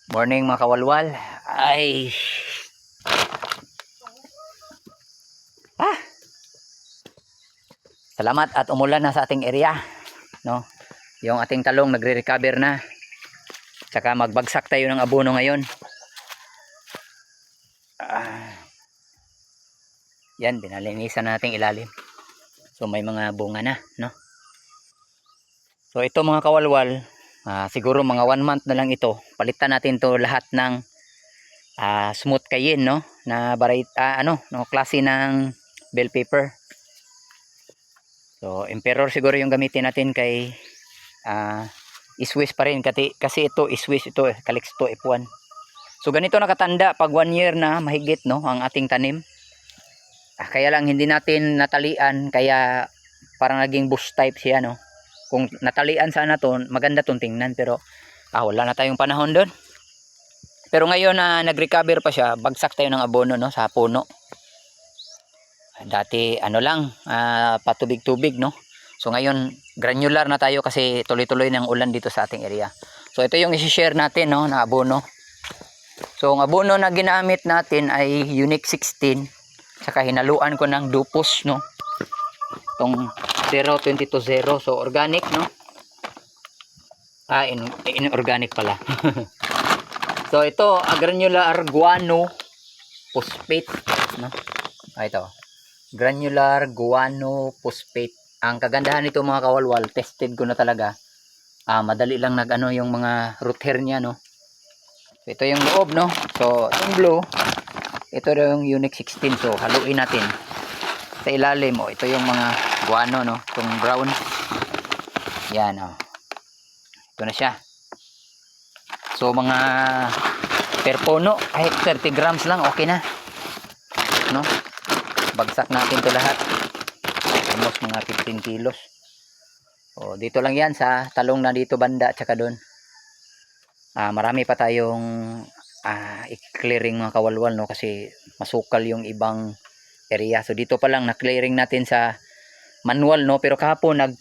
Morning mga kawalwal. Ay. Ah. Salamat at umulan na sa ating area, no? Yung ating talong nagre-recover na. Tsaka magbagsak tayo ng abono ngayon. Yan, binalinisan nating ilalim. So may mga bunga na, no? So ito mga kawalwal, siguro mga 1 month na lang ito. Palitan natin to lahat ng smooth cayenne, no? Na no, klase ng bell pepper. So emperor siguro yung gamitin natin kay Swiss pa rin kasi ito Swiss, ito Calixto F1. So ganito nakatanda pag 1 year na mahigit, no, ang ating tanim. Kaya lang hindi natin natalian, kaya parang naging bush type siya, no. Kung natalian sana to, maganda tong tingnan, pero wala na tayong panahon doon. Pero ngayon na nag-recover pa siya, bagsak tayo ng abono, no, sa puno. Dati ano lang, patubig-tubig, no. So ngayon granular na tayo kasi tuloy-tuloy ng ulan dito sa ating area. So ito yung i-share natin, no, na abono. So ang abono na ginamit natin ay Unique 16, saka hinaluan ko ng Dupos, no. Itong 0220, so organic, no. Inorganic pala. So ito, granular guano phosphate, no. Ito, granular guano phosphate. Ang kagandahan nito mga kawalwal, tested ko na talaga. Madali lang nag-ano yung mga root hair niya, no. So, ito yung loob, no. So itong blue, ito yung Unique 16. So haluin natin sa ilalim. Ito yung mga guano, no. Itong brown, yan, ito na siya. So mga per puno ay 30 grams lang, okay na, no. Bagsak natin to lahat, almost mga 15 kilos. Dito lang yan sa talong na dito banda, tsaka doon. Marami pa tayong i-clearing mga kawalwal, no, kasi masukal yung ibang area. So dito pa lang na clearing natin sa manual, no, pero kahapon nag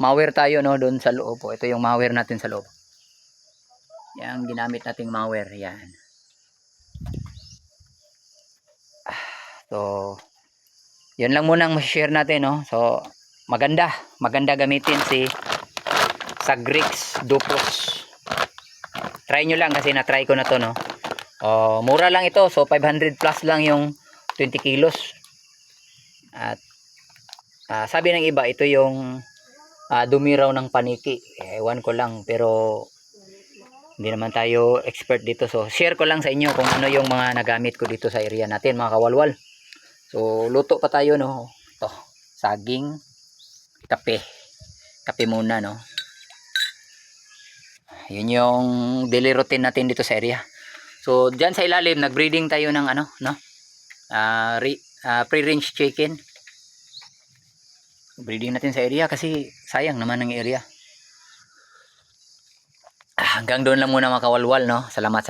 mower tayo, no, doon sa loob. Ito yung mower natin sa loob, yan ginamit nating mower, yan. So yun lang muna ang ma-share natin, no. So maganda gamitin si Sagrix Dupos. Try nyo lang kasi na-try ko na to, no. Mura lang ito, so 500 plus lang yung 20 kilos. At sabi ng iba, ito yung dumi raw ng paniki. Ewan ko lang, pero hindi naman tayo expert dito. So share ko lang sa inyo kung ano yung mga nagamit ko dito sa area natin mga kawalwal. So luto pa tayo, no. Ito, saging, kape muna, no. Yun yung daily routine natin dito sa area. So dyan sa ilalim nagbreeding tayo ng ano, no, free-range chicken. Breeding natin sa area kasi sayang naman ng area. Hanggang doon lang muna mga kawalwal, no. Salamat.